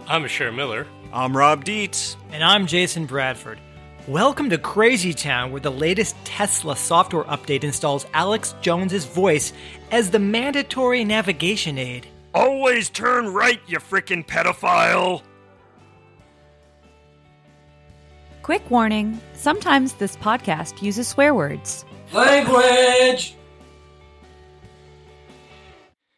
I'm Asher Miller. I'm Rob Dietz. And I'm Jason Bradford. Welcome to Crazy Town, where the latest Tesla software update installs Alex Jones's voice as the mandatory navigation aid. Always turn right, you frickin' pedophile! Quick warning, sometimes this podcast uses swear words. Language!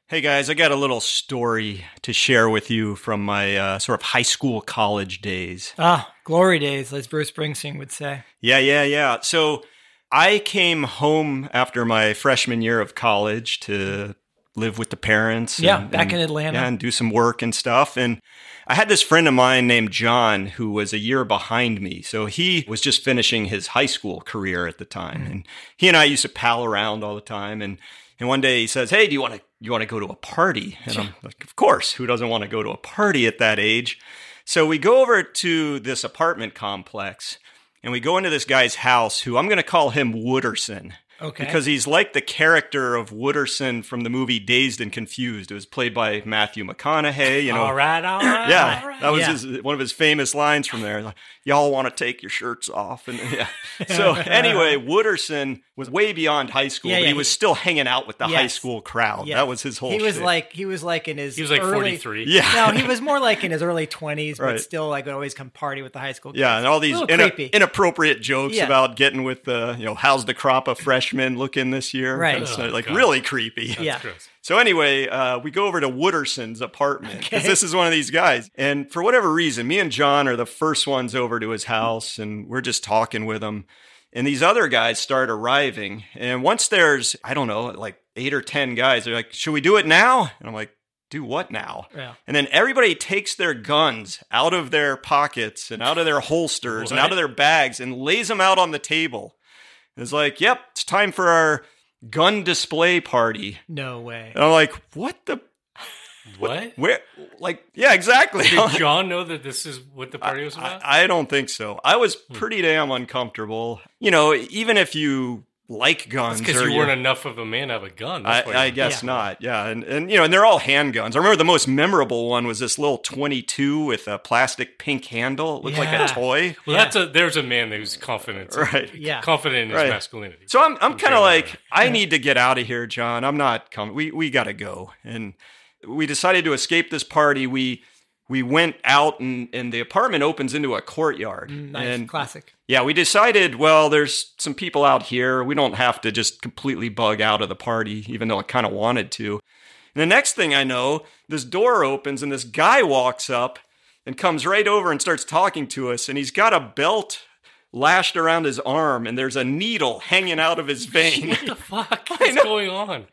Hey guys, I got a little story to share with you from my sort of high school college days. Ah, glory days, as Bruce Springsteen would say. Yeah. So I came home after my freshman year of college to live with the parents. Back in Atlanta. Yeah, and do some work and stuff. And I had this friend of mine named John who was a year behind me. So he was just finishing his high school career at the time. And he and I used to pal around all the time. And one day he says, "Hey, do you want to go to a party?" And I'm like, "Of course, who doesn't want to go to a party at that age?" So we go over to this apartment complex and we go into this guy's house who I'm going to call him Wooderson. Okay. Because he's like the character of Wooderson from the movie Dazed and Confused. It was played by Matthew McConaughey. You know, All right. yeah, all right. that was one of his famous lines from there. Like, "Y'all want to take your shirts off?" And yeah. So anyway, Wooderson was way beyond high school, but he was still hanging out with the high school crowd. Yes. That was his whole. He was shit. like in his. He was like early, 43. Yeah. No, he was more like in his early 20s, but Right. still like would always come party with the high school kids. Yeah, and all these A little creepy. inappropriate jokes Yeah. about getting with the, how's the crop of freshmen looking this year? Right. Kind of stuff, God. really creepy. Yeah. Gross. So anyway, we go over to Wooderson's apartment because this is one of these guys. And for whatever reason, me and John are the first ones over to his house and we're just talking with him. And these other guys start arriving. And once there's, I don't know, like 8 or 10 guys, they're like, "Should we do it now?" And I'm like, "Do what now?" Yeah. And then everybody takes their guns out of their pockets and out of their holsters and out of their bags and lays them out on the table. And it's like, "Yep, it's time for our gun display party." No way. And I'm like, "What the? What? Where? Like, yeah, exactly." Did John know that this is what the party was about? I don't think so. I was pretty damn uncomfortable. Even if you like guns, Because or you weren't enough of a man to have a gun. That's why I you- guess Yeah. not. Yeah, and they're all handguns. I remember the most memorable one was this little 22 with a plastic pink handle. It looked like Yeah. a toy. Well, there's a man who's confident. Right. Yeah. Confident in his Right. masculinity. So I'm kind fair of like, enough. I need to get out of here, John. I'm not coming. We got to go. And we decided to escape this party. We went out and the apartment opens into a courtyard. Nice. And Classic. yeah, we decided, well, there's some people out here. We don't have to just completely bug out of the party, even though I kind of wanted to. And the next thing I know, this door opens and this guy walks up and comes right over and starts talking to us. And he's got a belt lashed around his arm and there's a needle hanging out of his vein. What the fuck is going on?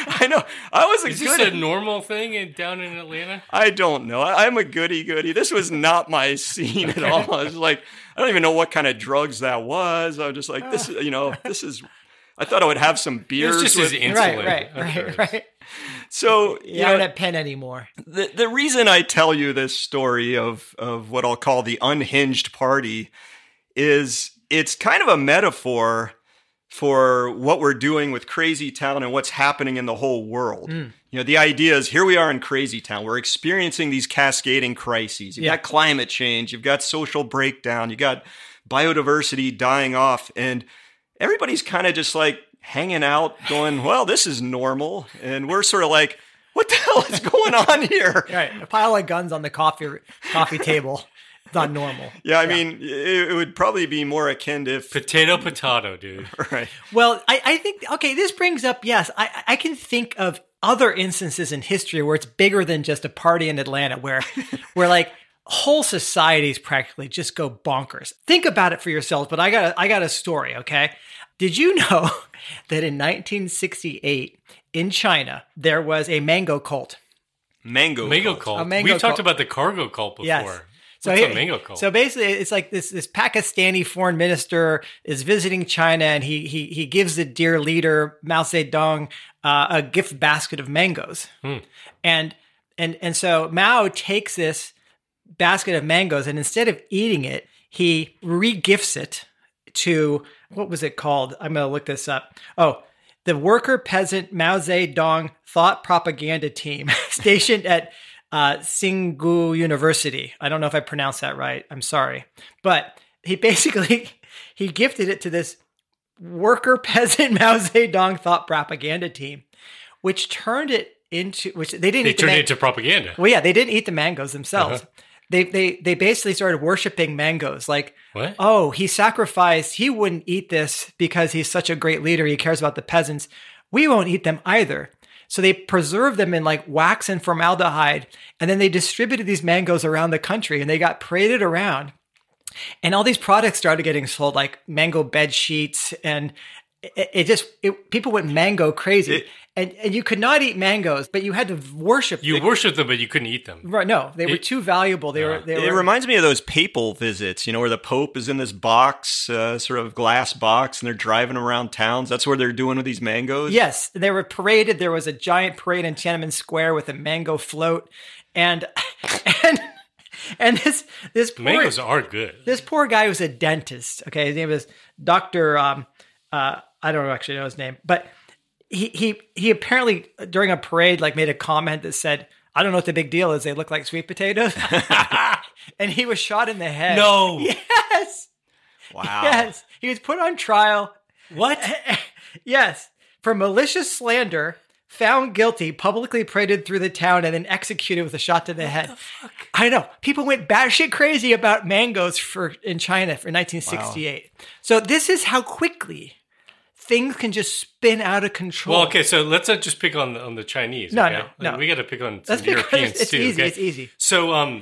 I know. I was Is this a normal thing down in Atlanta? I don't know. I'm a goody-goody. This was not my scene at all. I was like, I don't even know what kind of drugs that was. I was just like, this is, I thought I would have some It beers. was just his with- insulin. Right. So, You don't have pen anymore. the reason I tell you this story of what I'll call the unhinged party is it's kind of a metaphor for what we're doing with Crazy Town and what's happening in the whole world. The idea is here we are in Crazy Town. We're experiencing these cascading crises. You've got climate change. You've got social breakdown. You got biodiversity dying off. And everybody's kind of just like hanging out going, well, this is normal. And we're sort of like, what the hell is going on here? Right. A pile of guns on the coffee table. It's not normal. Yeah, I mean, it would probably be more akin to if... Potato, dude. Right. Well, I think, okay, this brings up, yes, I can think of other instances in history where it's bigger than just a party in Atlanta where like whole societies practically just go bonkers. Think about it for yourselves, but I got a story, okay? Did you know that in 1968 in China, there was a mango cult? Mango cult. A mango We've talked cult. about the cargo cult before. Yes. What's a mango cult? So basically, it's like this Pakistani foreign minister is visiting China, and he gives the dear leader Mao Zedong a gift basket of mangoes, and so Mao takes this basket of mangoes, and instead of eating it, he re-gifts it to, what was it called? I'm going to look this up. Oh, the Worker Peasant Mao Zedong Thought Propaganda Team stationed at Tsinghua University. I don't know if I pronounced that right. I'm sorry. But he basically, he gifted it to this worker peasant Mao Zedong thought propaganda team, which turned it into, which they didn't They turned it into propaganda. Well, yeah, they didn't eat the mangoes themselves. They basically started worshiping mangoes. Like, what? Oh, he sacrificed, he wouldn't eat this because he's such a great leader. He cares about the peasants. We won't eat them either. So they preserved them in like wax and formaldehyde. And then they distributed these mangoes around the country and they got paraded around. And all these products started getting sold, like mango bed sheets, and people went mango crazy. And you could not eat mangoes, but you had to worship. You worshipped them, but you couldn't eat them. Right? No, they were too valuable. It reminds me of those papal visits, where the Pope is in this box, sort of glass box, and they're driving around towns. That's what they're doing with these mangoes. Yes, they were paraded. There was a giant parade in Tiananmen Square with a mango float, and this poor, mangoes are good. This poor guy was a dentist. Okay, his name was Dr. I don't actually know his name, but he apparently during a parade made a comment that said, "I don't know what the big deal is. They look like sweet potatoes," and he was shot in the head. No. Yes. Wow. Yes, he was put on trial. What? Yes, for malicious slander. Found guilty, publicly paraded through the town, and then executed with a shot to the head. What the fuck? I know. People went batshit crazy about mangoes in China for 1968. Wow. So this is how quickly things can just spin out of control. Well, okay, so let's not just pick on the Chinese. No, okay? no. We got to pick on some Europeans it's too. Easy, okay? It's easy. So,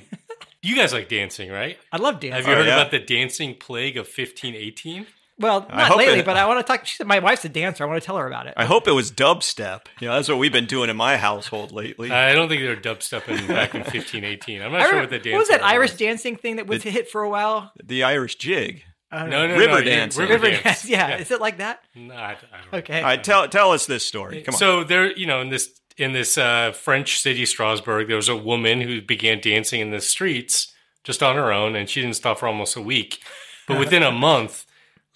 you guys like dancing, right? I love dancing. Have you heard about the dancing plague of 1518? Well, not lately, but I want to talk. She said my wife's a dancer. I want to tell her about it. I hope it was dubstep. That's what we've been doing in my household lately. I don't think they were dubstepping back in 1518. I'm not sure what the dance. What was that Irish dancing thing that was hit for a while? The Irish jig. No, river dancing. River dance. Yeah. Is it like that? No, I don't know. Okay. All right, tell us this story. Come on. So there, in this French city, Strasbourg, there was a woman who began dancing in the streets just on her own, and she didn't stop for almost a week. But within a month,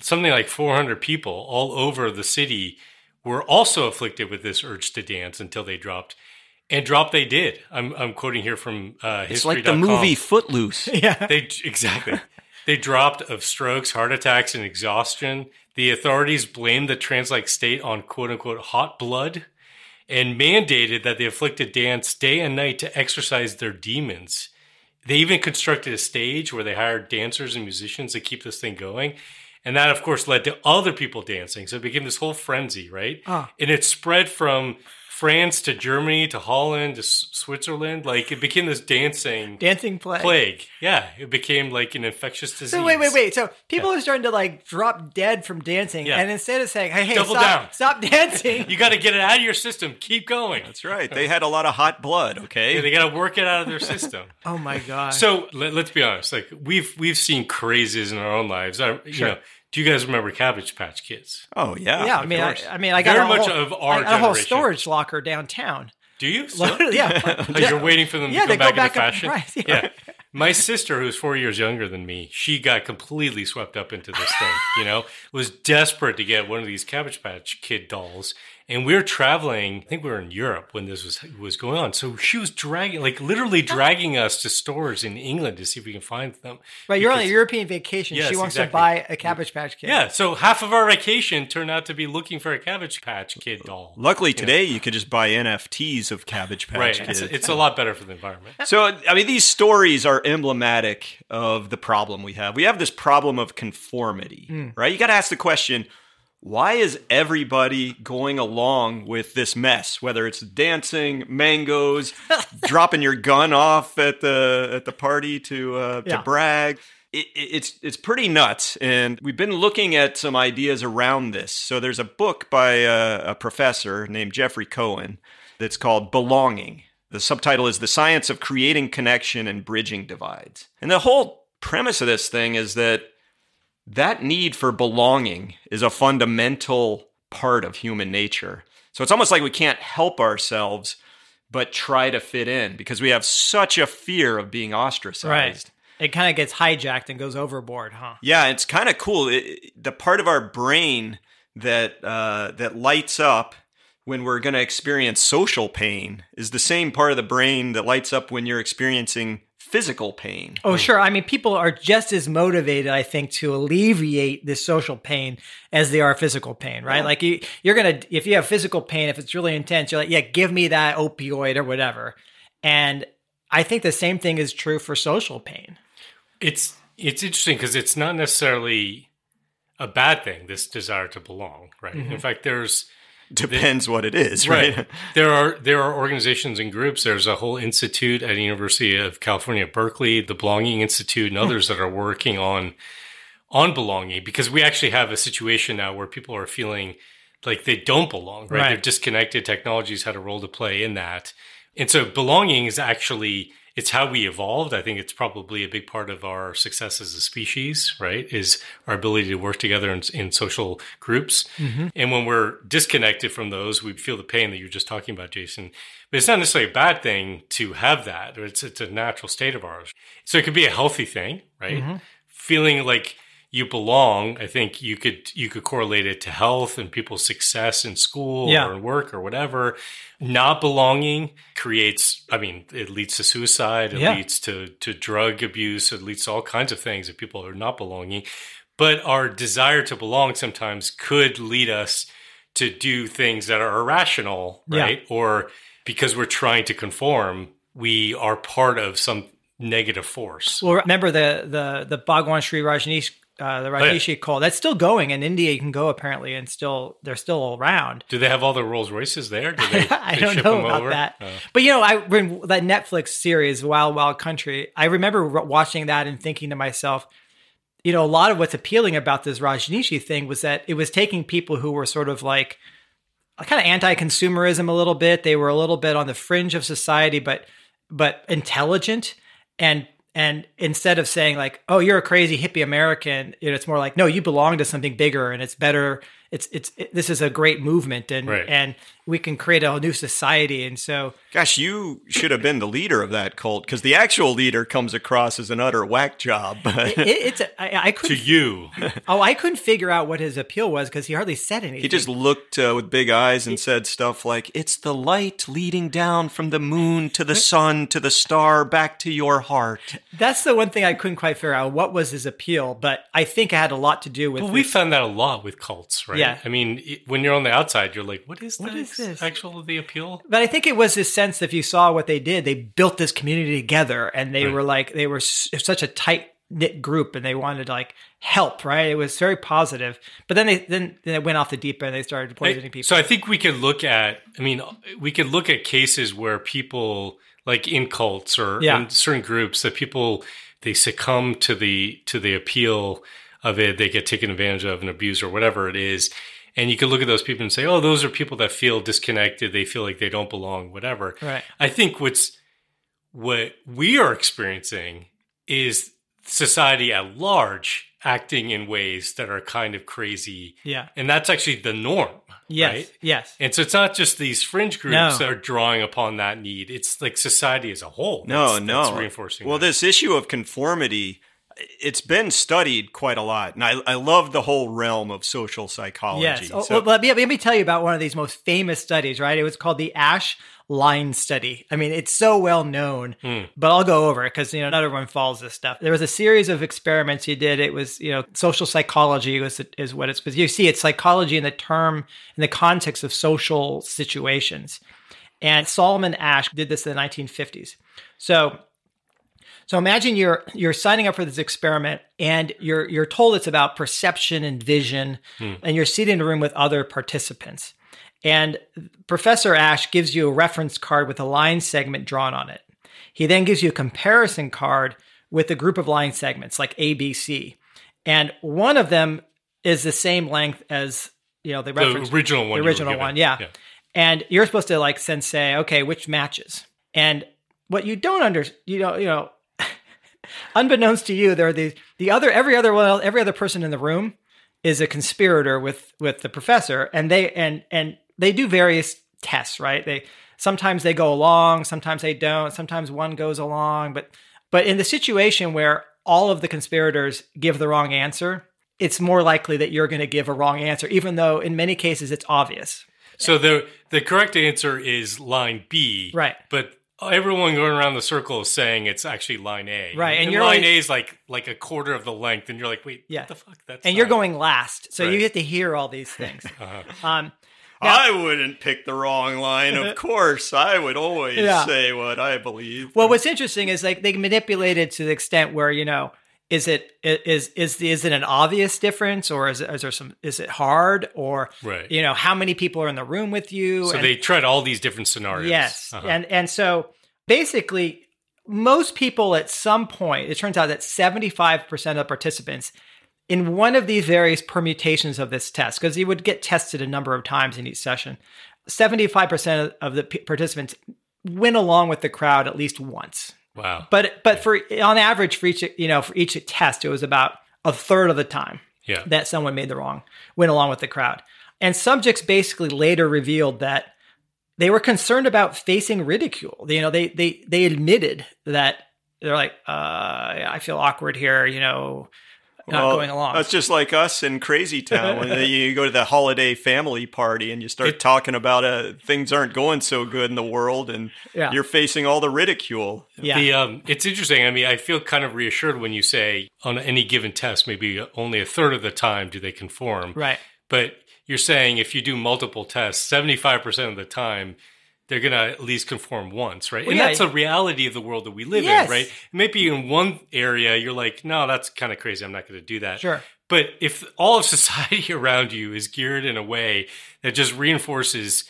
something like 400 people all over the city were also afflicted with this urge to dance until they dropped. And drop they did. I'm quoting here from history.com. It's like the movie Footloose. Yeah. Exactly. They dropped of strokes, heart attacks, and exhaustion. The authorities blamed the trans-like state on quote-unquote hot blood and mandated that the afflicted dance day and night to exorcise their demons. They even constructed a stage where they hired dancers and musicians to keep this thing going. And that, of course, led to other people dancing. So it became this whole frenzy, right? And it spread from France to Germany to Holland to Switzerland. It became this dancing plague. Yeah, it became like an infectious disease. So wait. So people are starting to drop dead from dancing, and instead of saying, "Hey, stop dancing," you got to get it out of your system. Keep going. That's right. They had a lot of hot blood. Okay, they got to work it out of their system. Oh my god. So let's be honest. We've seen crazes in our own lives. Do you guys remember Cabbage Patch Kids? Oh yeah. Yeah, I got a whole storage locker downtown. Do you? Yeah. You're waiting for them to come back into fashion? Right, yeah. My sister, who's 4 years younger than me, she got completely swept up into this thing, was desperate to get one of these Cabbage Patch Kid dolls. And we were traveling, I think we were in Europe when this was going on. So she was literally dragging us to stores in England to see if we can find them. Right, you're on a European vacation. Yes, she wants to buy a Cabbage Patch Kid. Yeah, so half of our vacation turned out to be looking for a Cabbage Patch Kid doll. Luckily today you could just buy NFTs of Cabbage Patch Kids. It's a lot better for the environment. So, these stories are emblematic of the problem we have. We have this problem of conformity, right? You got to ask the question, why is everybody going along with this mess? Whether it's dancing, mangoes, dropping your gun off at the party to brag, it's pretty nuts. And we've been looking at some ideas around this. So there's a book by a professor named Jeffrey Cohen that's called Belonging. The subtitle is The Science of Creating Connection and Bridging Divides. And the whole premise of this thing is that need for belonging is a fundamental part of human nature. So it's almost like we can't help ourselves but try to fit in because we have such a fear of being ostracized. Right. It kind of gets hijacked and goes overboard, huh? Yeah, it's kind of cool. The part of our brain that lights up when we're going to experience social pain is the same part of the brain that lights up when you're experiencing physical pain. Oh, sure. I mean, people are just as motivated, I think, to alleviate this social pain as they are physical pain, right? Yeah. Like you're going to, if you have physical pain, if it's really intense, you're like, yeah, give me that opioid or whatever. And I think the same thing is true for social pain. It's interesting because it's not necessarily a bad thing, this desire to belong, right? In fact, Depends what it is, right? There are organizations and groups. There's a whole institute at the University of California, Berkeley, the Belonging Institute, and others that are working on belonging, because we actually have a situation now where people are feeling like they don't belong, right? They're disconnected. Technology's had a role to play in that. And so belonging is actually, it's how we evolved. I think it's probably a big part of our success as a species, right? Is our ability to work together in social groups. And when we're disconnected from those, we feel the pain that you're just talking about, Jason. But it's not necessarily a bad thing to have that. It's a natural state of ours. So it could be a healthy thing, right? Feeling like you belong, I think you could correlate it to health and people's success in school or in work or whatever. Not belonging creates, I mean, it leads to suicide, it leads to drug abuse, it leads to all kinds of things if people are not belonging. But our desire to belong sometimes could lead us to do things that are irrational, right? Or because we're trying to conform, we are part of some negative force. Well, remember the Bhagwan Sri Rajneesh, the Rajneesh cult, that's still going. In India, you can go apparently, and they're still around. Do they have all the Rolls Royces there? Do they, I don't know about that. But when that Netflix series, Wild Wild Country, I remember watching that and thinking to myself, a lot of what's appealing about this Rajneesh thing was that it was taking people who were sort of like kind of anti-consumerism a little bit. They were a little bit on the fringe of society, but intelligent. And instead of saying like, oh, you're a crazy hippie American, it's more like, no, you belong to something bigger and it's better. This is a great movement and we can create a new society. And so, gosh, you should have been the leader of that cult, because the actual leader comes across as an utter whack job. I couldn't, to you. I couldn't figure out what his appeal was because he hardly said anything. He just looked with big eyes and said stuff like, it's the light leading down from the moon to the sun to the star back to your heart. That's the one thing I couldn't quite figure out. What was his appeal? But I think it had a lot to do with. Well, we found that a lot with cults, right? Yeah. I mean, when you're on the outside, you're like, what is this? The appeal? But I think it was this sense, if you saw what they did, they built this community together, and they were such a tight knit group, and they wanted to like help, right? It was very positive. But then they went off the deep end. They started poisoning people. So I think we could look at cases where people, like in cults or in certain groups, that people, they succumb to the appeal of it. They get taken advantage of and abused or whatever it is. And you can look at those people and say, oh, those are people that feel disconnected. They feel like they don't belong, whatever. Right. I think what we are experiencing is society at large acting in ways that are kind of crazy. Yeah. And that's actually the norm. Yes. Right? Yes. And so it's not just these fringe groups that are drawing upon that need. It's like society as a whole. That's reinforcing. Well, this issue of conformity, it's been studied quite a lot. And I love the whole realm of social psychology. Yes. Let me tell you about one of these most famous studies, right? It was called the Ash line study. I mean, it's so well known, but I'll go over it because, not everyone follows this stuff. There was a series of experiments he did. It was, social psychology is what it's, because you see it's psychology in the context of social situations. And Solomon Asch did this in the 1950s. So imagine you're signing up for this experiment, and you're told it's about perception and vision, and you're seated in a room with other participants. And Professor Asch gives you a reference card with a line segment drawn on it. He then gives you a comparison card with a group of line segments like A, B, C. And one of them is the same length as, the reference. The original one. The original one, yeah. And you're supposed to then say, okay, which matches? And what you don't understand, unbeknownst to you, there are every other person in the room is a conspirator with the professor, and they do various tests, right? Sometimes they go along, sometimes they don't, sometimes one goes along, but in the situation where all of the conspirators give the wrong answer, it's more likely that you're going to give a wrong answer, even though in many cases it's obvious. So the correct answer is line B. Right. But everyone going around the circle is saying it's actually line A. Right. And line A is like a quarter of the length. And you're like, wait, what the fuck? And you're going last. So you get to hear all these things. Now, I wouldn't pick the wrong line, of course. I would always say what I believe. Well, what's interesting is like they manipulate it to the extent where, is it an obvious difference, or is it hard, or how many people are in the room with you? So they tried all these different scenarios. Yes. And so basically most people at some point, it turns out that 75% of participants in one of these various permutations of this test, because you would get tested a number of times in each session, 75% of the participants went along with the crowd at least once. Wow. But for on average for each test, it was about a third of the time that someone went along with the crowd. And subjects basically later revealed that they were concerned about facing ridicule. They admitted that they're like, I feel awkward here, not going along. That's just like us in Crazy Town when you go to the holiday family party and you start talking about things aren't going so good in the world and you're facing all the ridicule. Yeah. It's interesting. I mean, I feel kind of reassured when you say on any given test, maybe only a third of the time do they conform. Right. But you're saying if you do multiple tests, 75% of the time, they're going to at least conform once, right? Well, and that's a reality of the world that we live in, right? Maybe in one area, you're like, no, that's kind of crazy. I'm not going to do that. Sure. But if all of society around you is geared in a way that just reinforces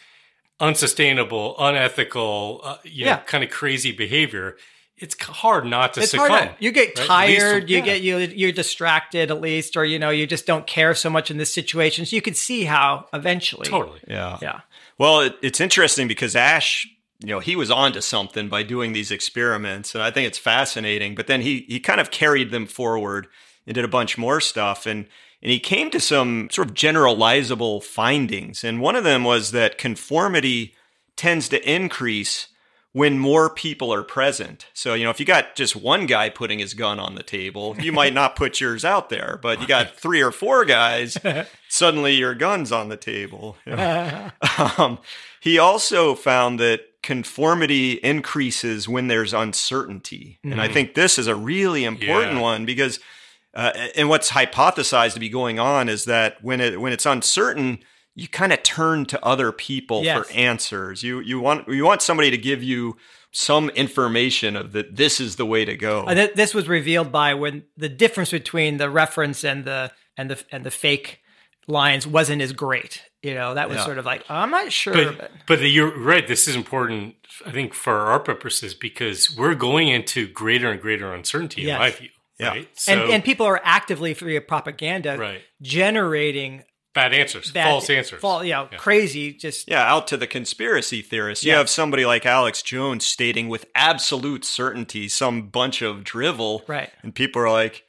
unsustainable, unethical, kind of crazy behavior, it's hard not to succumb. Hard. You get tired, you're distracted at least, or, you just don't care so much in this situation. So you could see how eventually. Totally. Yeah. Well, it's interesting because Ash, he was onto something by doing these experiments, and I think it's fascinating. But then he kind of carried them forward and did a bunch more stuff, and he came to some sort of generalizable findings. And one of them was that conformity tends to increase when more people are present. So, if you got just one guy putting his gun on the table, you might not put yours out there. But you got 3 or 4 guys, suddenly your gun's on the table. He also found that conformity increases when there's uncertainty. And I think this is a really important one because, and what's hypothesized to be going on is that when it's uncertain, you kind of turn to other people for answers. You want somebody to give you some information of that this is the way to go. This was revealed by when the difference between the reference and the fake lines wasn't as great. That was sort of like, I'm not sure. But you're right. This is important, I think, for our purposes because we're going into greater and greater uncertainty in my view. Yeah. Right? So, and people are actively via propaganda generating bad answers, false answers. Crazy, just... out to the conspiracy theorists. You have somebody like Alex Jones stating with absolute certainty some bunch of drivel. Right. And people are like,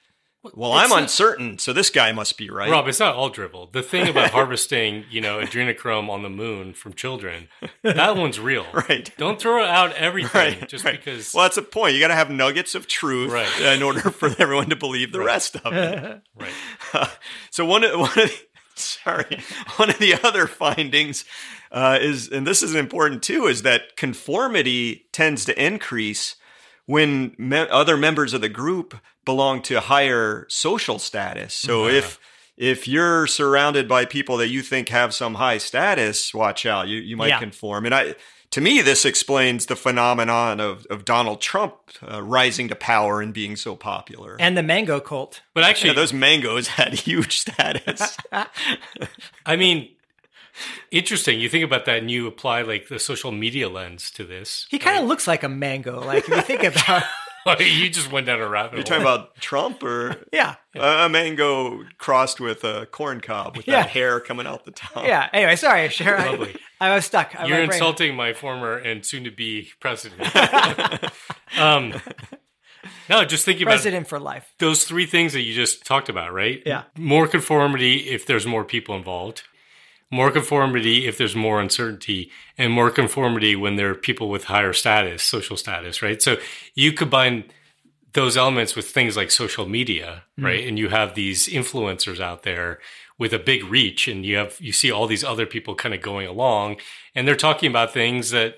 well, I'm uncertain, so this guy must be right. Rob, it's not all drivel. The thing about harvesting, adrenochrome on the moon from children, that one's real. Right. Don't throw out everything because... Well, that's the point. You got to have nuggets of truth in order for everyone to believe the rest of it. Right. So one of the other findings is, and this is important too, is that conformity tends to increase when other members of the group belong to higher social status. So if you're surrounded by people that you think have some high status, watch out, you might conform. And to me, this explains the phenomenon of Donald Trump rising to power and being so popular. And the mango cult. But actually, those mangoes had huge status. I mean, interesting. You think about that and you apply like the social media lens to this. He kind of looks like a mango. Like if you think about... You just went down a rabbit hole. You're talking about Trump or a mango crossed with a corn cob with that hair coming out the top. Yeah. Anyway, sorry, Sharon. Lovely. I was stuck. You're insulting my former and soon-to-be president. No, just thinking about president for life. Those 3 things that you just talked about, right? Yeah. More conformity if there's more people involved. More conformity if there's more uncertainty, and more conformity when there are people with higher status, social status, right? So you combine those elements with things like social media, right? And you have these influencers out there with a big reach, and you see all these other people kind of going along, and they're talking about things that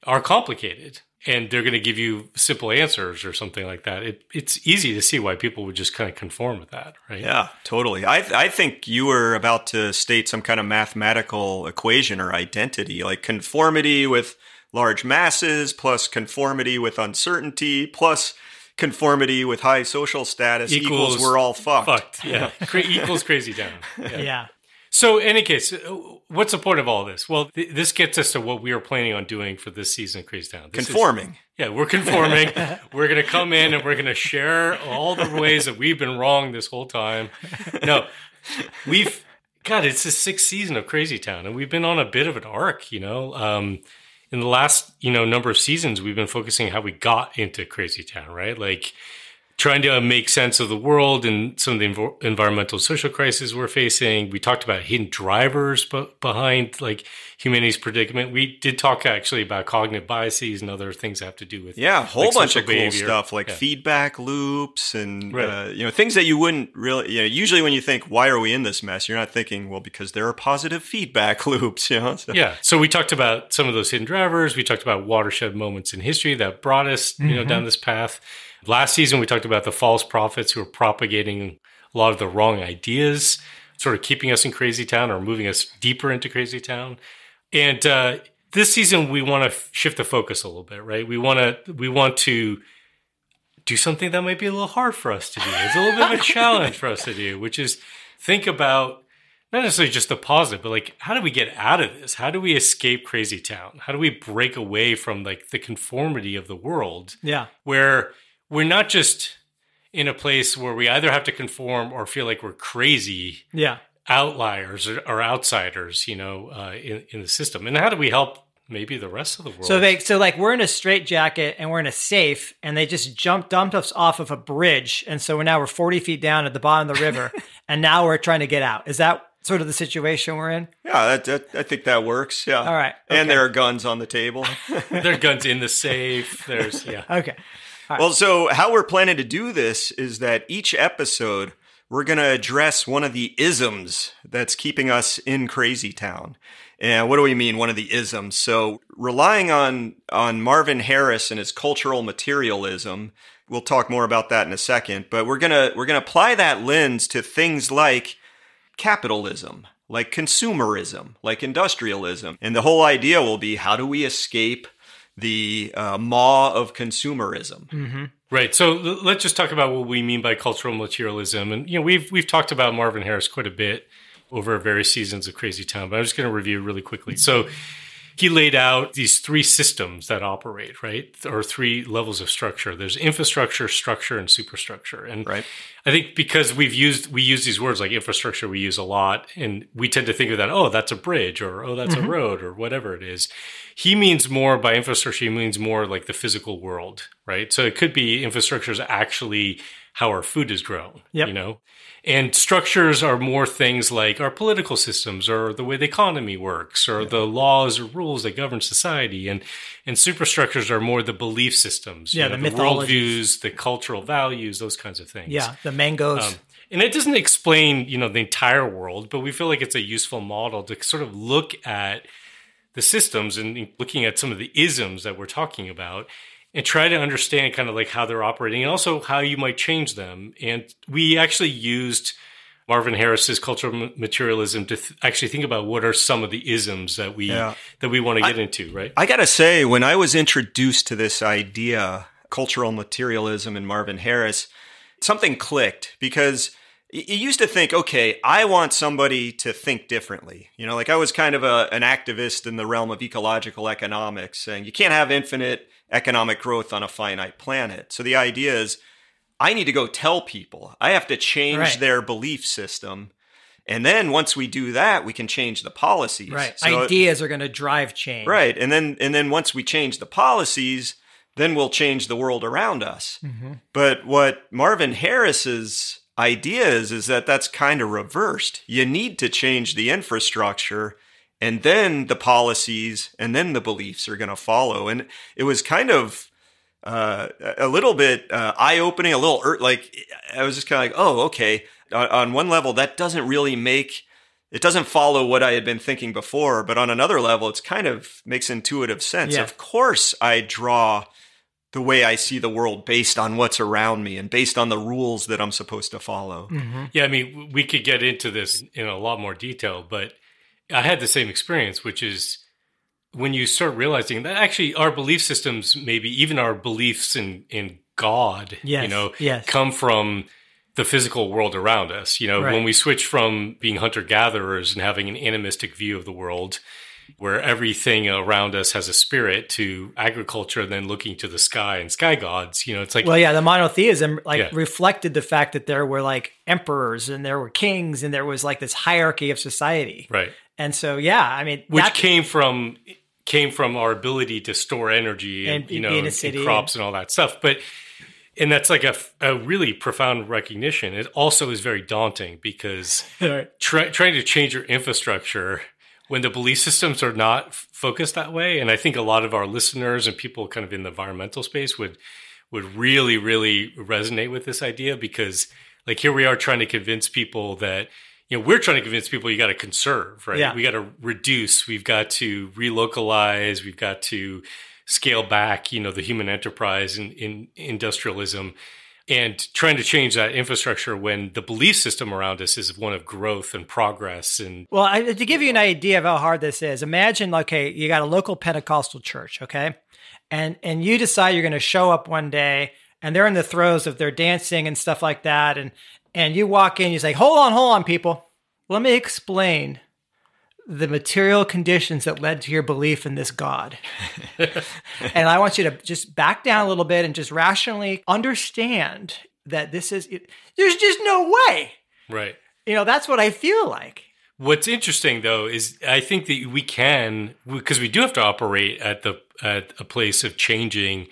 are complicated, and they're going to give you simple answers or something like that. It's easy to see why people would just kind of conform with that, right? Yeah, totally. I think you were about to state some kind of mathematical equation or identity, like conformity with large masses plus conformity with uncertainty plus conformity with high social status equals we're all fucked. Yeah. Equals crazy town. Yeah. So in any case, what's the point of all this? Well, this gets us to what we are planning on doing for this season of Crazy Town. Conforming. We're conforming. We're going to come in and we're going to share all the ways that we've been wrong this whole time. No, it's the 6th season of Crazy Town, and we've been on a bit of an arc, in the last, number of seasons, we've been focusing how we got into Crazy Town, right? Like trying to make sense of the world and some of the environmental social crises we're facing. We talked about hidden drivers behind like humanity's predicament. We did talk actually about cognitive biases and other things that have to do with a whole bunch of behavior. Cool stuff like feedback loops and things that you wouldn't really usually when you think why are we in this mess, you're not thinking well because there are positive feedback loops. So we talked about some of those hidden drivers. We talked about watershed moments in history that brought us down this path. Last season, we talked about the false prophets who are propagating a lot of the wrong ideas, sort of keeping us in Crazy Town or moving us deeper into Crazy Town. And this season, we want to shift the focus a little bit, right? We want to do something that might be a little hard for us to do. It's a little bit of a challenge for us to do, which is think about not necessarily just the positive, but like how do we get out of this? How do we escape Crazy Town? How do we break away from like the conformity of the world? Yeah, where we're not just in a place where we either have to conform or feel like we're crazy outliers or outsiders, in the system. And how do we help maybe the rest of the world? So like we're in a straitjacket and we're in a safe and they just dumped us off of a bridge. And so we're 40 feet down at the bottom of the river and now we're trying to get out. Is that sort of the situation we're in? Yeah, I think that works. Yeah. All right. Okay. And there are guns on the table. There are guns in the safe. Okay. Right. Well, so how we're planning to do this is that each episode, we're going to address one of the isms that's keeping us in Crazy Town. And what do we mean, one of the isms? So relying on Marvin Harris and his cultural materialism, we'll talk more about that in a second, but we're going to apply that lens to things like capitalism, like consumerism, like industrialism. And the whole idea will be how do we escape the maw of consumerism. Mm-hmm. Right. So let's just talk about what we mean by cultural materialism. And, we've talked about Marvin Harris quite a bit over various seasons of Crazy Town, but I'm just going to review really quickly. So he laid out these 3 systems that operate, right? Or 3 levels of structure. There's infrastructure, structure, and superstructure. And I think because we use these words like infrastructure, we use a lot, and we tend to think of that, oh, that's a bridge, or oh, that's a road, or whatever it is. He means more by infrastructure, he means more like the physical world, right? So it could be infrastructure is actually how our food is grown, And structures are more things like our political systems or the way the economy works or the laws or rules that govern society. And superstructures are more the belief systems, the worldviews, the cultural values, those kinds of things. Yeah, the mangoes. And it doesn't explain, the entire world, but we feel like it's a useful model to sort of look at the systems and looking at some of the isms that we're talking about and try to understand kind of like how they're operating and also how you might change them. And we actually used Marvin Harris's cultural materialism to actually think about what are some of the isms that we want to get into, right? I got to say, when I was introduced to this idea, cultural materialism and Marvin Harris, something clicked because you used to think, okay, I want somebody to think differently. Like I was kind of an activist in the realm of ecological economics, saying you can't have infinite economic growth on a finite planet. So the idea is I need to go tell people. I have to change their belief system. And then once we do that, we can change the policies. Right. So ideas are going to drive change. Right. And then once we change the policies, then we'll change the world around us. Mm-hmm. But what Marvin Harris's idea is that that's kind of reversed. You need to change the infrastructure and then the policies and then the beliefs are going to follow. And it was kind of a little bit eye-opening, a little like I was just kind of like, oh, okay, On one level, that doesn't really it doesn't follow what I had been thinking before, but on another level, it's kind of makes intuitive sense. Yeah. Of course, I draw the way I see the world based on what's around me and based on the rules that I'm supposed to follow. Mm-hmm. Yeah, I mean, we could get into this in a lot more detail, but I had the same experience, which is when you start realizing that actually our belief systems, maybe even our beliefs in God, come from the physical world around us. When we switch from being hunter-gatherers and having an animistic view of the world, where everything around us has a spirit, to agriculture and then looking to the sky and sky gods, it's like... Well, yeah, the monotheism reflected the fact that there were like emperors and there were kings and there was like this hierarchy of society. Right. And so, yeah, I mean... Which came from our ability to store energy and in a city and crops and all that stuff. And that's like a really profound recognition. It also is very daunting because trying to change your infrastructure when the belief systems are not focused that way. And I think a lot of our listeners and people kind of in the environmental space would really, really resonate with this idea, because like here we are trying to convince people that, we're trying to convince people you got to conserve, right? Yeah. We got to reduce, we've got to relocalize, we've got to scale back, the human enterprise in industrialism, and trying to change that infrastructure when the belief system around us is one of growth and progress. And to give you an idea of how hard this is, imagine, okay, you got a local Pentecostal church, okay? And you decide you're going to show up one day and they're in the throes of their dancing and stuff like that. And you walk in, you say, hold on, people. Let me explain the material conditions that led to your belief in this God. And I want you to just back down a little bit and just rationally understand that this is, there's just no way. Right. That's what I feel like. What's interesting though, is I think that we can, because we do have to operate at a place of changing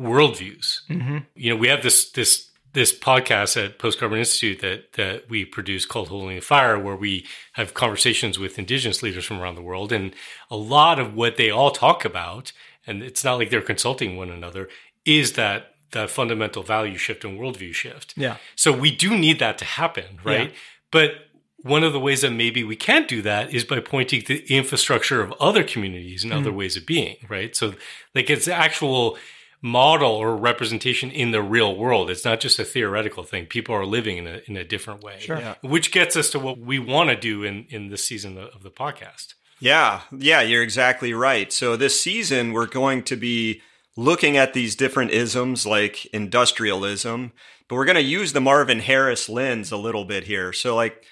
worldviews. Mm-hmm. We have this podcast at Post Carbon Institute that we produce called Holding the Fire, where we have conversations with indigenous leaders from around the world. And a lot of what they all talk about, and it's not like they're consulting one another, is that fundamental value shift and worldview shift. Yeah. So we do need that to happen, right? Yeah. But one of the ways that maybe we can't do that is by pointing to the infrastructure of other communities and other ways of being, right? So like it's actual model or representation in the real world. It's not just a theoretical thing. People are living in a different way, sure. Yeah. Which gets us to what we want to do in this season of the podcast. Yeah, you're exactly right. So this season, we're going to be looking at these different isms like industrialism, but we're going to use the Marvin Harris lens a little bit here. So like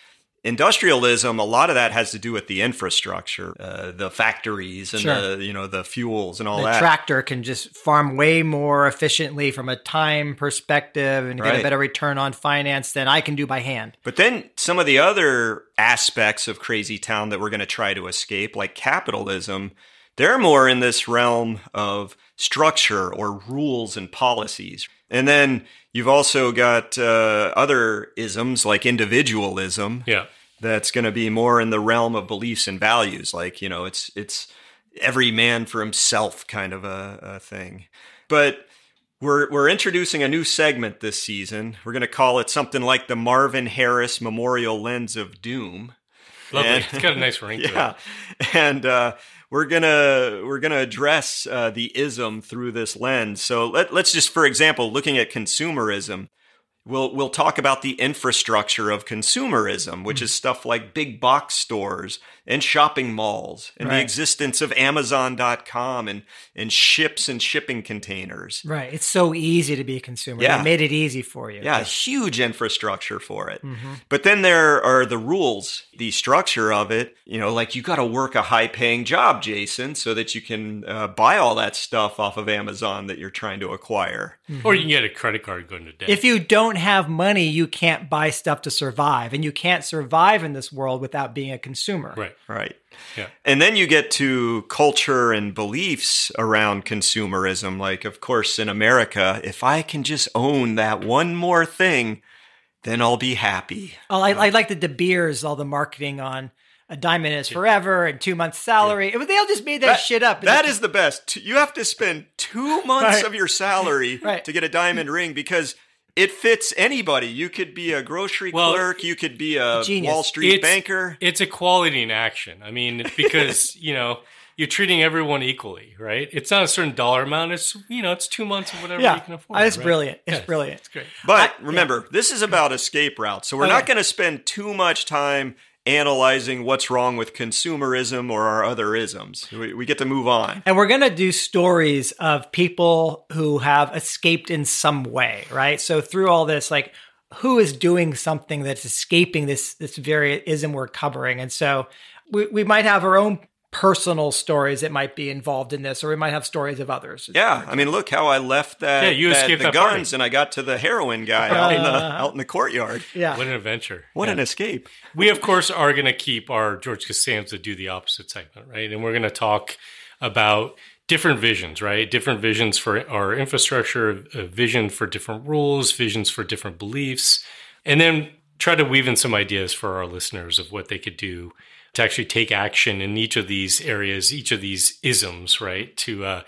industrialism, a lot of that has to do with the infrastructure, the factories and sure. the fuels and all that. The tractor can just farm way more efficiently from a time perspective and get a better return on finance than I can do by hand. But then some of the other aspects of Crazy Town that we're going to try to escape, like capitalism, they're more in this realm of structure or rules and policies. And then you've also got other isms like individualism. Yeah. That's going to be more in the realm of beliefs and values. Like, it's every man for himself kind of a thing. But we're introducing a new segment this season. We're going to call it something like the Marvin Harris Memorial Lens of Doom. Lovely. It's got a nice ring to it. Yeah. And we're gonna address the ism through this lens. So let's just, for example, looking at consumerism, we'll talk about the infrastructure of consumerism, which is stuff like big box stores and shopping malls and the existence of Amazon.com and ships and shipping containers. Right. It's so easy to be a consumer. Yeah. They made it easy for you. Yeah, huge infrastructure for it. Mm-hmm. But then there are the rules, the structure of it. Like you got to work a high-paying job, Jason, so that you can buy all that stuff off of Amazon that you're trying to acquire. Mm-hmm. Or you can get a credit card going to debt. If you don't have money, you can't buy stuff to survive. And you can't survive in this world without being a consumer. Right. Yeah. And then you get to culture and beliefs around consumerism. Like, of course, in America, if I can just own that one more thing, then I'll be happy. Oh, I like the De Beers, all the marketing on a diamond is forever and 2 months salary. Yeah. They all just made that shit up. That is the best. You have to spend 2 months of your salary to get a diamond ring, because it fits anybody. You could be a grocery clerk. You could be a genius. Wall Street banker. It's equality in action. I mean, because, you're treating everyone equally, right? It's not a certain dollar amount. It's, it's 2 months of whatever you can afford. It's right? brilliant. It's brilliant. It's great. But remember, this is about escape routes. So we're not going to spend too much time analyzing what's wrong with consumerism or our other isms. We get to move on. And we're going to do stories of people who have escaped in some way, right? So through all this, like, who is doing something that's escaping this very ism we're covering? And so we might have our own personal stories that might be involved in this, or we might have stories of others. Yeah, I mean, look how I left the guns party. and I got to the heroin guy out in the courtyard. Yeah, what an adventure! What an escape! We of course are going to keep our George Costanza do the opposite segment, right? And we're going to talk about different visions, right? Different visions for our infrastructure, a vision for different rules, visions for different beliefs, and then try to weave in some ideas for our listeners of what they could do to actually take action in each of these areas, each of these isms, right? To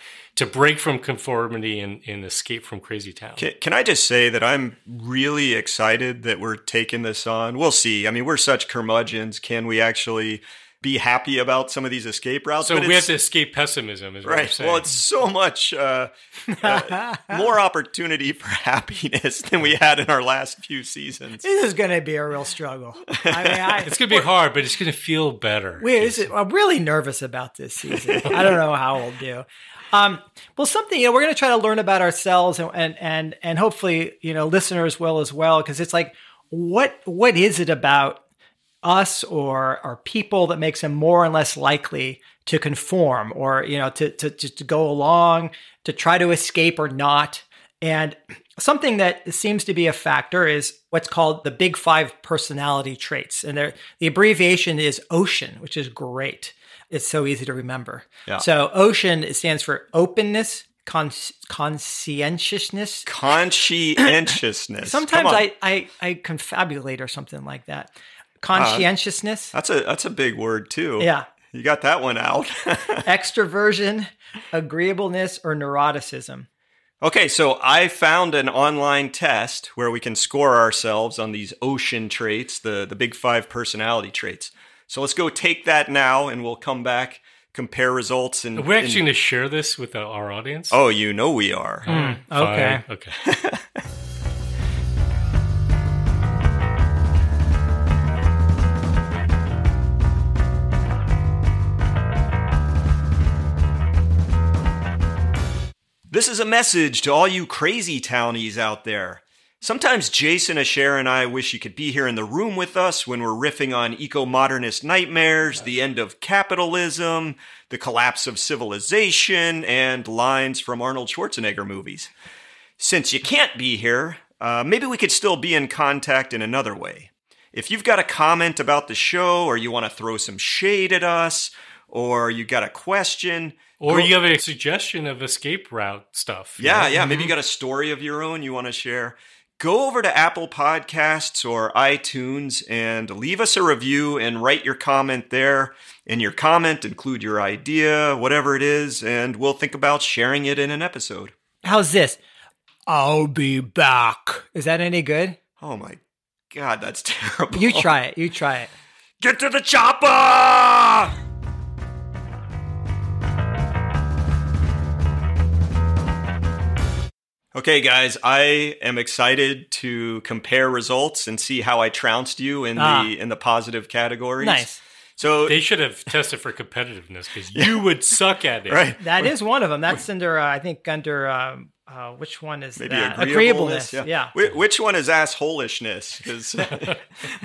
break from conformity and escape from crazy town. Can I just say that I'm really excited that we're taking this on? We'll see. I mean, we're such curmudgeons. Can we actually be happy about some of these escape routes? So we have to escape pessimism, is what you're saying. Well, it's so much more opportunity for happiness than we had in our last few seasons. This is going to be a real struggle. It's going to be hard, but it's going to feel better. I'm really nervous about this season. I don't know how we'll do. Well, something, we're going to try to learn about ourselves and hopefully, listeners will as well, because it's like, what is it about us or people that makes them more and less likely to conform or, to go along, to try to escape or not. And something that seems to be a factor is what's called the big 5 personality traits. And the abbreviation is OCEAN, which is great. It's so easy to remember. Yeah. So OCEAN, it stands for openness, conscientiousness. Conscientiousness. Sometimes I confabulate or something like that. Conscientiousness. That's a big word too. Yeah. You got that one out. Extroversion, agreeableness, or neuroticism. Okay, so I found an online test where we can score ourselves on these OCEAN traits, the big 5 personality traits. So let's go take that now, and we'll come back, compare results. And we're actually going to share this with our audience? Oh, we are. Okay. Okay. This is a message to all you crazy townies out there. Sometimes Jason, Asher, and I wish you could be here in the room with us when we're riffing on eco-modernist nightmares, the end of capitalism, the collapse of civilization, and lines from Arnold Schwarzenegger movies. Since you can't be here, maybe we could still be in contact in another way. If you've got a comment about the show, or you want to throw some shade at us, or you got a question... Or you have a suggestion of escape route stuff. Yeah. Maybe you got a story of your own you want to share. Go over to Apple Podcasts or iTunes and leave us a review and write your comment there. In your comment, include your idea, whatever it is, and we'll think about sharing it in an episode. How's this? I'll be back. Is that any good? Oh my God, that's terrible. You try it. Get to the chopper! Okay, guys, I am excited to compare results and see how I trounced you in the positive categories. Nice. So they should have tested for competitiveness because you would suck at it. Right. That is one of them. That's under which one is maybe that? Agreeableness. Yeah. Which one is assholishness? Because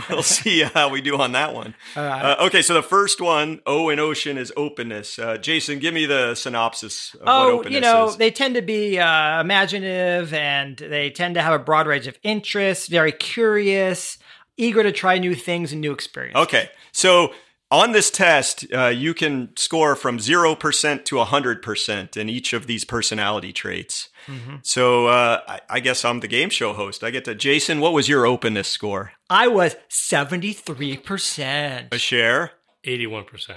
we'll see how we do on that one. All right. Okay, so the first one, O in ocean, is openness. Jason, give me the synopsis of what openness is. They tend to be imaginative, and they tend to have a broad range of interests, very curious, eager to try new things and new experiences. Okay, so on this test, you can score from 0% to 100% in each of these personality traits. Mm-hmm. So I guess I'm the game show host. I get to, Jason, what was your openness score? I was 73%. A share? 81%.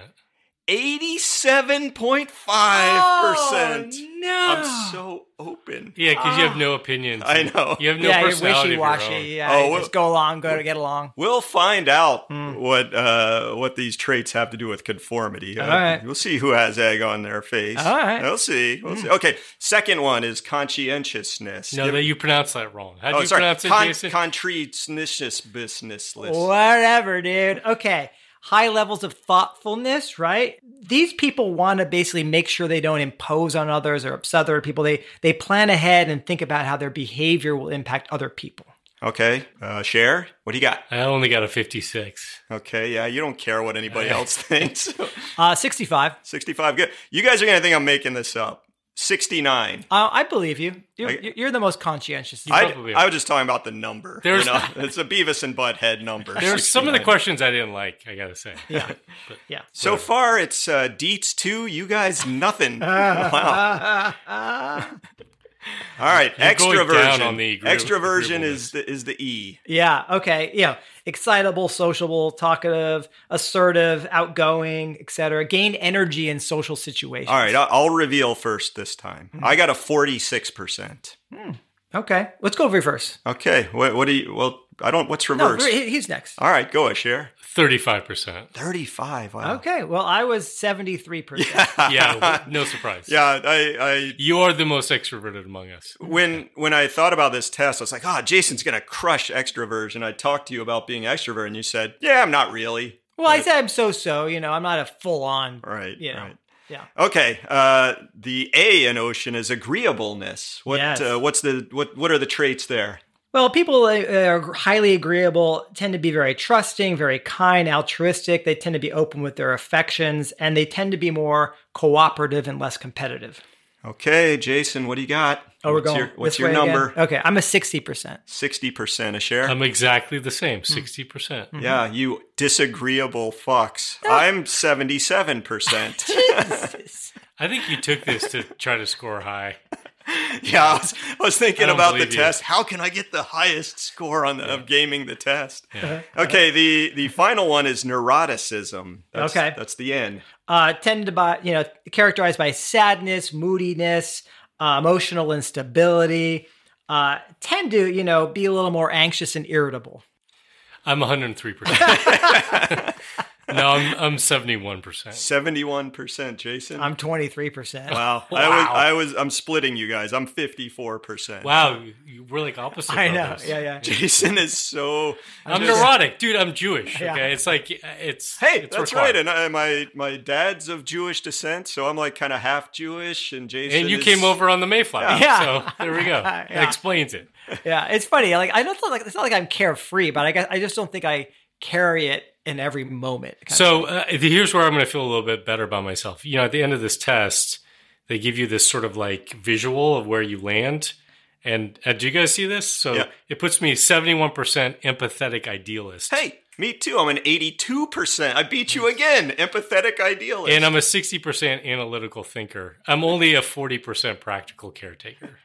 87.5%. No. I'm so open. Yeah, because you have no opinions. I know. You have no You're personality of your wishy-washy. own. Yeah, Oh, just go along, get along. We'll find out what these traits have to do with conformity. All right. We'll see who has egg on their face. All right. We'll see. Okay, second one is conscientiousness. No, you pronounced that wrong. How do you sorry. pronounce it, Jason? Conscientiousness. Whatever, dude. Okay. High levels of thoughtfulness, right? These people want to basically make sure they don't impose on others or upset other people. They plan ahead and think about how their behavior will impact other people. Okay. Cher, what do you got? I only got a 56. Okay, yeah, you don't care what anybody else thinks. 65. 65, good. You guys are going to think I'm making this up. 69. I believe you. You're the most conscientious. I was just talking about the number. It's a Beavis and Butthead number. There's some of the questions I didn't like, I got to say. Yeah. Yeah. So far, it's Dietz 2. You guys, nothing. Wow. All right, extroversion. Extroversion is the E. Yeah. Okay. Yeah. Excitable, sociable, talkative, assertive, outgoing, etc. Gain energy in social situations. All right, I'll reveal first this time. I got a 46%. Okay. Let's go reverse. Okay. What do you? Well, I don't. What's reverse? No, he's next. All right, go Cher. 35%. 35. Wow. Okay. Well, I was 73%. Yeah, no surprise. Yeah, I You are the most extroverted among us. when I thought about this test, I was like, Jason's gonna crush extroversion. I talked to you about being extrovert, and you said, yeah, I'm not really. Well, I said I'm so. I'm not a full on. Right. Right. Yeah. Okay. The A in ocean is agreeableness. What Yes. what are the traits there? Well, people are highly agreeable, tend to be very trusting, very kind, altruistic. They tend to be open with their affections, and they tend to be more cooperative and less competitive. Okay, Jason, what do you got? Oh, we're going. What's your number? Again? Okay, I'm a 60%. 60%. A Cher? I'm exactly the same, 60%. Yeah, you disagreeable fucks. I'm 77%. Jesus. I think you took this to try to score high. Yeah, I was thinking about the believe you. test. How can I get the highest score of gaming the test? Yeah. Okay, the final one is neuroticism. That's the N. Tend to be, characterized by sadness, moodiness, emotional instability. Tend to, be a little more anxious and irritable. I'm 103%. No, I'm 71%. 71%, Jason. I'm 23%. Wow. I'm splitting you guys. I'm 54%. Wow, we're like opposite. I know. brothers. Yeah. Jason is so. I'm neurotic, dude. I'm Jewish. Yeah. Okay, it's like it's. Hey, it's that's required. right. And my dad's of Jewish descent, so I'm like kind of half Jewish, and Jason. And you is- came over on the Mayflower. Yeah. So there we go. That Yeah. explains it. Yeah, it's funny. Like I don't feel like it's not like I'm carefree, but I just don't think I carry it in every moment. So here's where I'm going to feel a little bit better about myself. At the end of this test, they give you this sort of like visual of where you land. And do you guys see this? So It puts me 71% empathetic idealist. Hey, me too. I'm an 82%. I beat you again. Empathetic idealist. And I'm a 60% analytical thinker. I'm only a 40% practical caretaker.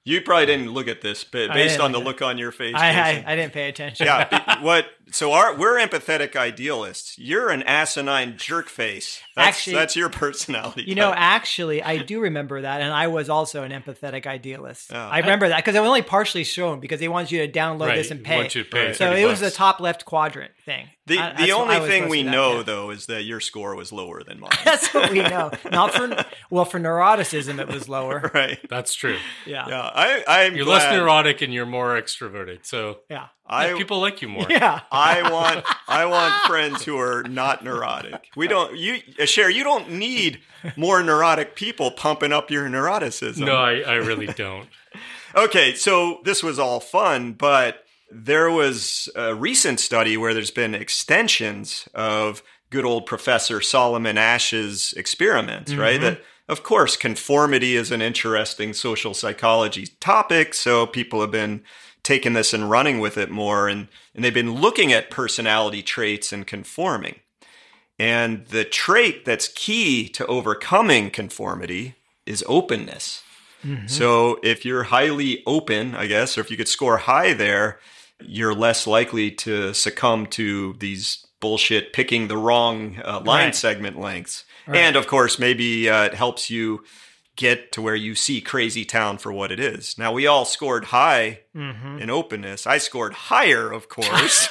You probably didn't look at this, but based on the look on your face. I didn't pay attention. Yeah. We're empathetic idealists. You're an asinine jerk face. That's your personality. Actually, I do remember that, and I was also an empathetic idealist. I remember that because it was only partially shown because they wanted you to download this and pay. Want you to pay So it was the top left quadrant thing. The only thing we know, though, is that your score was lower than mine. That's what we know. For neuroticism, it was lower. Right. That's true. Yeah. You're less neurotic and you're more extroverted. So Yeah. people like you more. Yeah. I want friends who are not neurotic. Cher, you don't need more neurotic people pumping up your neuroticism. No, I really don't. Okay, so this was all fun, but there was a recent study where there's been extensions of good old Professor Solomon Asch's experiments, right? That, of course, conformity is an interesting social psychology topic, so people have been taking this and running with it more, and they've been looking at personality traits and conforming. And the trait that's key to overcoming conformity is openness. So if you're highly open, I guess, or if you could score high there, you're less likely to succumb to these bullshit picking the wrong line segment lengths. Right. And of course, maybe it helps you get to where you see Crazy Town for what it is. Now, we all scored high in openness. I scored higher, of course.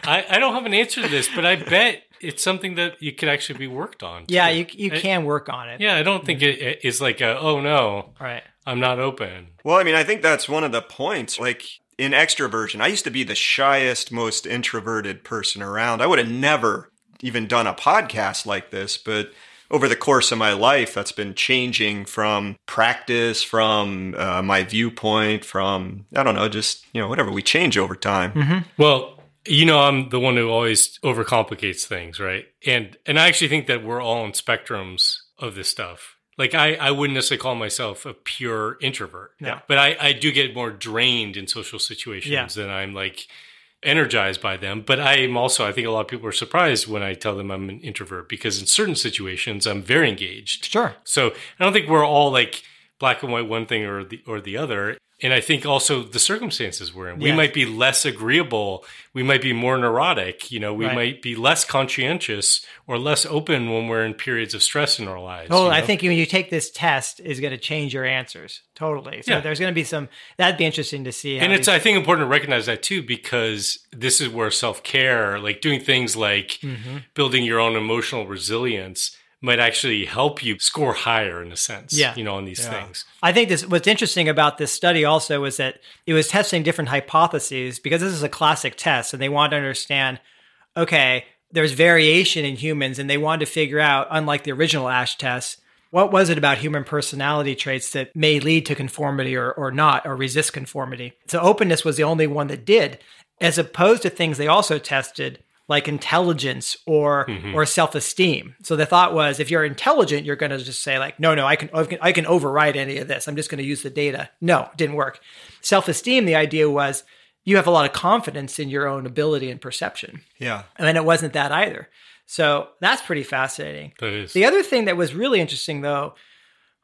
I don't have an answer to this, but I bet it's something that you could actually be worked on. Yeah, you can work on it. Yeah, I don't think it is like oh no, right, I'm not open. Well, I mean, I think that's one of the points. Like in extroversion, I used to be the shyest, most introverted person around. I would have never even done a podcast like this, but over the course of my life, that's been changing from practice, from my viewpoint, from, I don't know, just, whatever. We change over time. Well, I'm the one who always overcomplicates things, right? And I actually think that we're all on spectrums of this stuff. Like, I wouldn't necessarily call myself a pure introvert. No. But I do get more drained in social situations than I'm, like, energized by them. But I am also, I think a lot of people are surprised when I tell them I'm an introvert, because in certain situations, I'm very engaged. Sure. So I don't think we're all, like, black and white one thing or the other. And I think also the circumstances we're in. We might be less agreeable. We might be more neurotic. We might be less conscientious or less open when we're in periods of stress in our lives. Oh, I think when you take this test is going to change your answers. Totally. So there's going to be that'd be interesting to see. And it's, I think, important to recognize that too, because this is where self-care, like doing things like building your own emotional resilience, might actually help you score higher in a sense, on these things. I think what's interesting about this study also was that it was testing different hypotheses, because this is a classic test and they wanted to understand, okay, there's variation in humans, and they wanted to figure out, unlike the original Ash test, what was it about human personality traits that may lead to conformity or not, or resist conformity. So openness was the only one that did, as opposed to things they also tested like intelligence or self-esteem. So the thought was, if you're intelligent, you're going to just say like, no, I can override any of this. I'm just going to use the data. No, it didn't work. Self-esteem, the idea was you have a lot of confidence in your own ability and perception. Yeah. And then it wasn't that either. So that's pretty fascinating. That is. The other thing that was really interesting, though,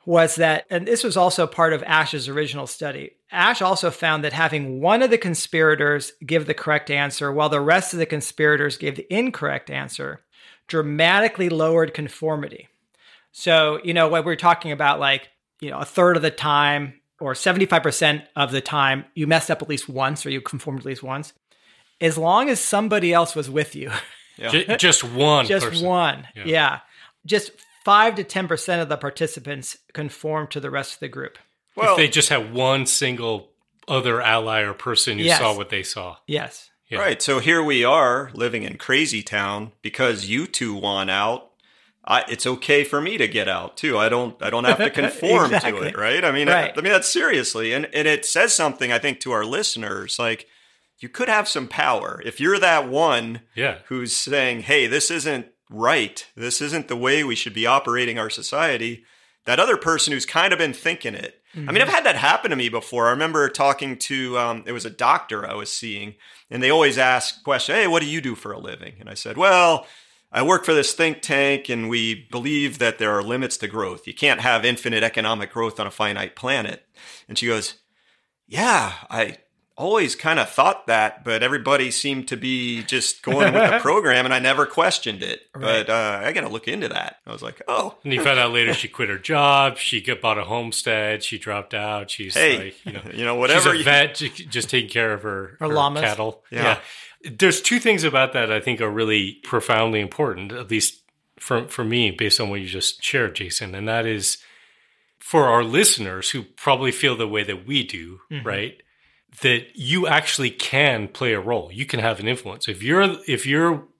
was that, and this was also part of Ash's original study, Ash also found that having one of the conspirators give the correct answer while the rest of the conspirators gave the incorrect answer dramatically lowered conformity. So, what we're talking about, like, a third of the time or 75% of the time, you messed up at least once or you conformed at least once. As long as somebody else was with you. Yeah. Just one person. One. Yeah. Just 5 to 10% of the participants conformed to the rest of the group. Well, if they just had one single other ally or person who saw what they saw. Yes. Yeah. Right. So here we are living in Crazy Town because you two want out. It's okay for me to get out too. I don't have to conform to it. Right. I mean, that's seriously. And it says something, I think, to our listeners, like, you could have some power. If you're that one who's saying, hey, this isn't right, this isn't the way we should be operating our society, that other person who's kind of been thinking it. I mean, I've had that happen to me before. I remember talking to, it was a doctor I was seeing, and they always ask questions, hey, what do you do for a living? And I said, well, I work for this think tank, and we believe that there are limits to growth. You can't have infinite economic growth on a finite planet. And she goes, yeah, I always kind of thought that, but everybody seemed to be just going with the program, and I never questioned it. Right. But I got to look into that. I was like, oh. And you found out later she quit her job. She bought a homestead. She dropped out. She's whatever. She's a vet, just taking care of her llamas. Cattle. Yeah. There's two things about that I think are really profoundly important, at least for me, based on what you just shared, Jason. And that is, for our listeners who probably feel the way that we do, right? That you actually can play a role. You can have an influence. If you're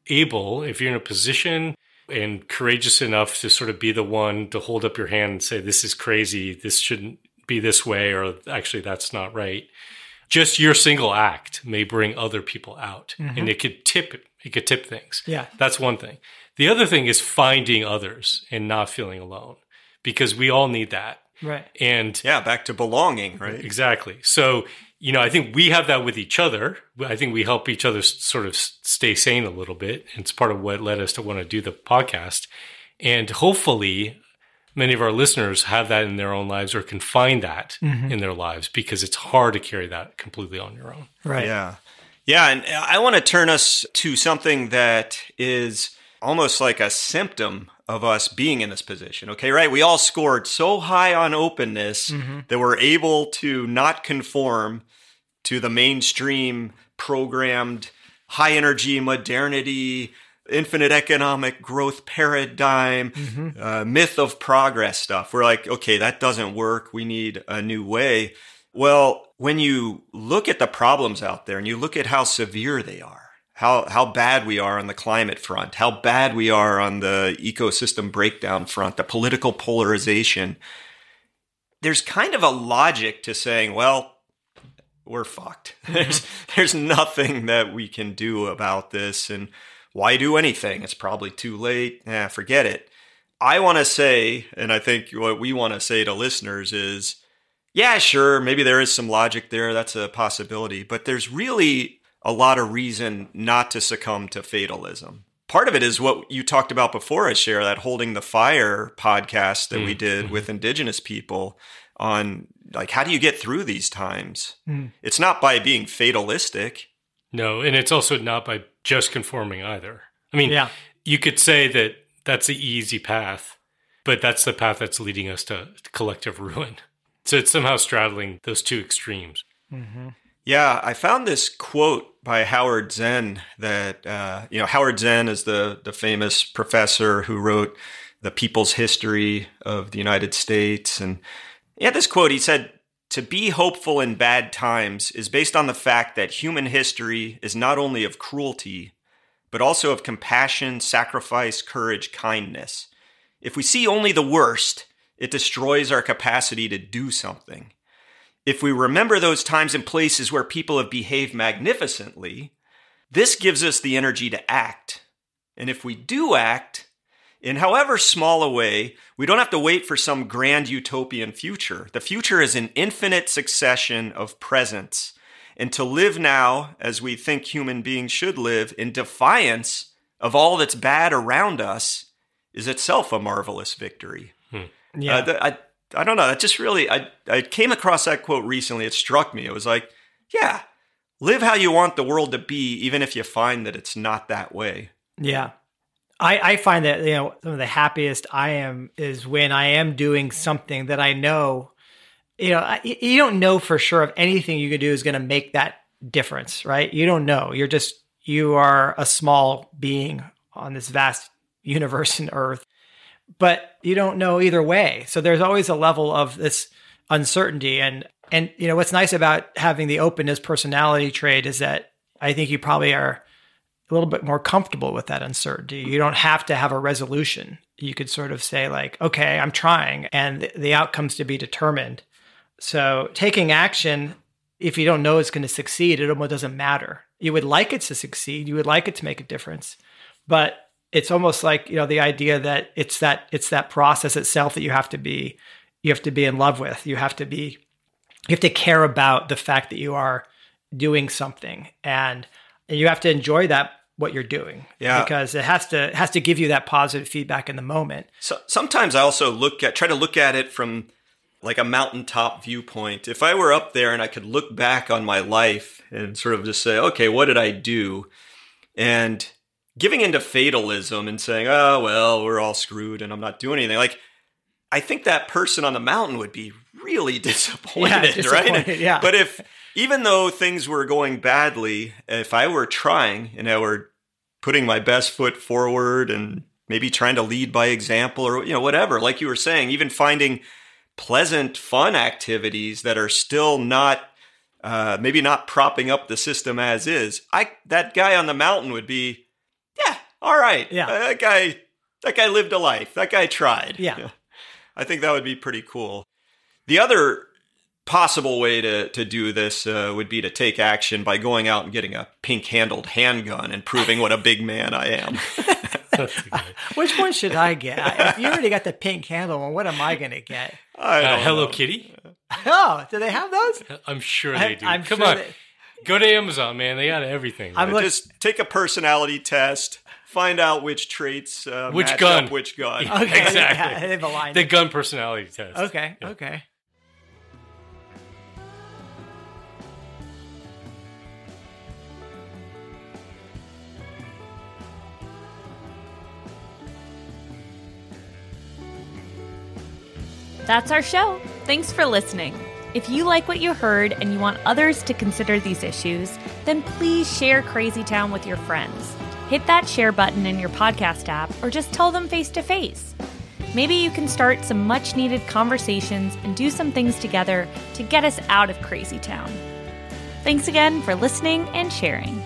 in a position and courageous enough to sort of be the one to hold up your hand and say, this is crazy, this shouldn't be this way, or actually that's not right. Just your single act may bring other people out, and it could tip things. Yeah. That's one thing. The other thing is finding others and not feeling alone, because we all need that. Right. And back to belonging, right? Exactly. So, I think we have that with each other. I think we help each other sort of stay sane a little bit. It's part of what led us to want to do the podcast. And hopefully, many of our listeners have that in their own lives or can find that in their lives, because it's hard to carry that completely on your own. Right. Yeah. Yeah. And I want to turn us to something that is almost like a symptom of us being in this position. Okay, right? We all scored so high on openness that we're able to not conform to the mainstream programmed high energy modernity, infinite economic growth paradigm, myth of progress stuff. We're like, okay, that doesn't work. We need a new way. Well, when you look at the problems out there and you look at how severe they are, how bad we are on the climate front, how bad we are on the ecosystem breakdown front, the political polarization, there's kind of a logic to saying, well, we're fucked. There's nothing that we can do about this. And why do anything? It's probably too late. Forget it. I want to say, and I think what we want to say to listeners is, yeah, sure, maybe there is some logic there. That's a possibility. But there's really a lot of reason not to succumb to fatalism. Part of it is what you talked about before, Asher, that Holding the Fire podcast that we did with Indigenous people on, like, how do you get through these times? It's not by being fatalistic. No, and it's also not by just conforming either. I mean, you could say that that's the easy path, but that's the path that's leading us to collective ruin. So it's somehow straddling those two extremes. Yeah, I found this quote by Howard Zinn that, Howard Zinn is the famous professor who wrote The People's History of the United States. And he had this quote. He said, "To be hopeful in bad times is based on the fact that human history is not only of cruelty, but also of compassion, sacrifice, courage, kindness. If we see only the worst, it destroys our capacity to do something. If we remember those times and places where people have behaved magnificently, this gives us the energy to act. And if we do act, in however small a way, we don't have to wait for some grand utopian future. The future is an infinite succession of presents. And to live now, as we think human beings should live, in defiance of all that's bad around us, is itself a marvelous victory." Yeah. I don't know. That just really, I came across that quote recently. It struck me. It was like, yeah, live how you want the world to be, even if you find that it's not that way. Yeah. I find that, some of the happiest I am is when I am doing something that I know, you don't know for sure if anything you could do is going to make that difference, right? You don't know. You are a small being on this vast universe and earth, but you don't know either way. So there's always a level of this uncertainty. And what's nice about having the openness personality trait is that I think you probably are a little bit more comfortable with that uncertainty. You don't have to have a resolution. You could sort of say like, okay, I'm trying, and the outcome's to be determined. So taking action, if you don't know it's going to succeed, it almost doesn't matter. You would like it to succeed. You would like it to make a difference, but it's almost like, the idea that it's that process itself that you have to be in love with. You have to care about the fact that you are doing something, and you have to enjoy what you're doing. Yeah. Because it has to give you that positive feedback in the moment. So sometimes I also try to look at it from like a mountaintop viewpoint. If I were up there and I could look back on my life and sort of just say, okay, what did I do? And giving into fatalism and saying, oh, well, we're all screwed and I'm not doing anything. Like, I think that person on the mountain would be really disappointed, right? Yeah. But even though things were going badly, if I were trying and I were putting my best foot forward and maybe trying to lead by example or, whatever, like you were saying, even finding pleasant, fun activities that are still not, maybe not propping up the system as is, that guy on the mountain would be, yeah, all right. Yeah. That guy lived a life. That guy tried. Yeah. I think that would be pretty cool. The other possible way to do this would be to take action by going out and getting a pink-handled handgun and proving what a big man I am. Which one should I get? If you already got the pink handle one, what am I going to get? Hello Kitty? Oh, do they have those? I'm sure they do. Come on. Go to Amazon, man. They got everything. Just take a personality test, find out which traits Which match gun. up which gun. Okay, Exactly. yeah, they've aligned. The gun personality test. Okay, Yeah. okay. That's our show. Thanks for listening. If you like what you heard and you want others to consider these issues, then please share Crazy Town with your friends. Hit that share button in your podcast app or just tell them face to face. Maybe you can start some much needed conversations and do some things together to get us out of Crazy Town. Thanks again for listening and sharing.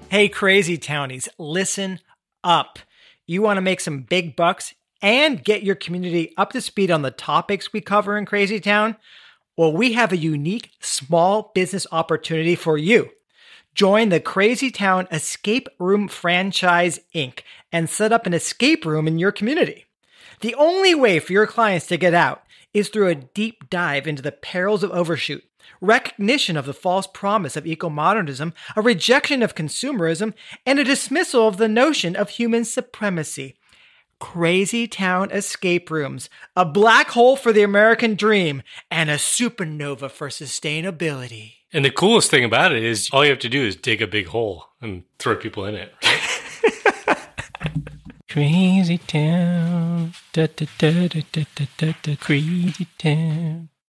Hey, Crazy Townies, listen up. You want to make some big bucks and get your community up to speed on the topics we cover in Crazy Town? Well, we have a unique small business opportunity for you. Join the Crazy Town Escape Room Franchise, Inc. and set up an escape room in your community. The only way for your clients to get out is through a deep dive into the perils of overshoot, recognition of the false promise of eco-modernism, a rejection of consumerism, and a dismissal of the notion of human supremacy. Crazy Town Escape Rooms, a black hole for the American dream, and a supernova for sustainability. And the coolest thing about it is all you have to do is dig a big hole and throw people in it. Crazy Town, da, da, da, da, da, da, da, Crazy Town.